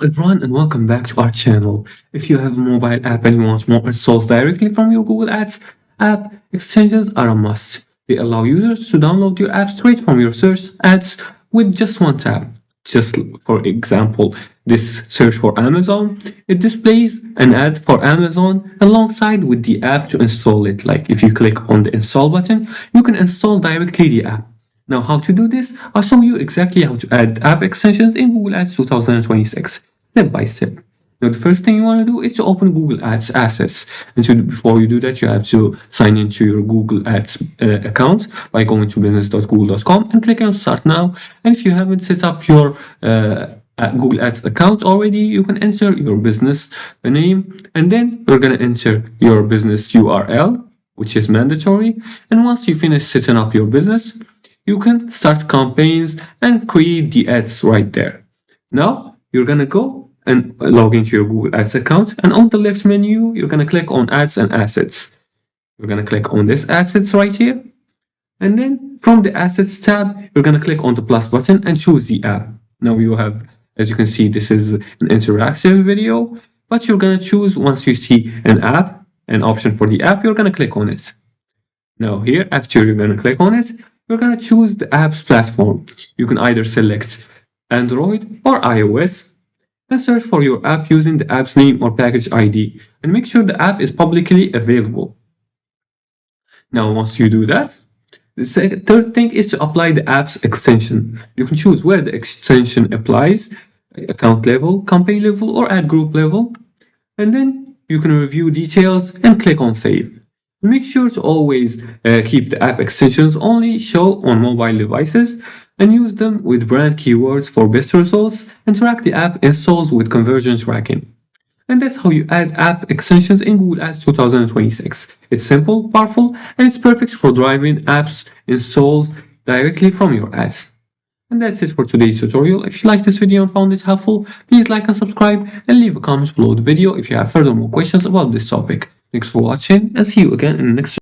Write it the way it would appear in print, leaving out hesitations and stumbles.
Everyone, and welcome back to our channel. If you have a mobile app and you want more installs directly from your Google Ads app, extensions are a must. They allow users to download your app straight from your search ads with just one tap. Just for example, this search for Amazon, it displays an ad for Amazon alongside with the app to install it. Like if you click on the install button, you can install directly the app. Now, how to do this? I'll show you exactly how to add app extensions in Google Ads 2026, step by step. Now, the first thing you want to do is to open Google Ads Assets. And before you do that, you have to sign into your Google Ads account by going to business.google.com and click on Start Now. And if you haven't set up your Google Ads account already, you can enter your business name, and then you're going to enter your business URL, which is mandatory. And once you finish setting up your business, you can start campaigns and create the ads right there. Now you're gonna go and log into your Google Ads account, and on the left menu, you're gonna click on Ads and Assets. You're gonna click on this Assets right here. And then from the Assets tab, you're gonna click on the plus button and choose the app. Now you have, as you can see, this is an interactive video, but you're gonna choose, once you see an option for the app, you're gonna click on it. Now here, after you're gonna click on it, you're going to choose the app's platform. You can either select Android or iOS and search for your app using the app's name or package ID, and make sure the app is publicly available. Now, once you do that, the third thing is to apply the app's extension. You can choose where the extension applies, account level, campaign level, or ad group level, and then you can review details and click on Save. Make sure to always keep the app extensions only show on mobile devices and use them with brand keywords for best results, and track the app installs with conversion tracking. And that's how you add app extensions in Google Ads 2026. It's simple, powerful, and it's perfect for driving apps installs directly from your ads. And that's it for today's tutorial. If you liked this video and found it helpful, please like and subscribe, and leave a comment below the video if you have further more questions about this topic. Thanks for watching, and see you again in the next video.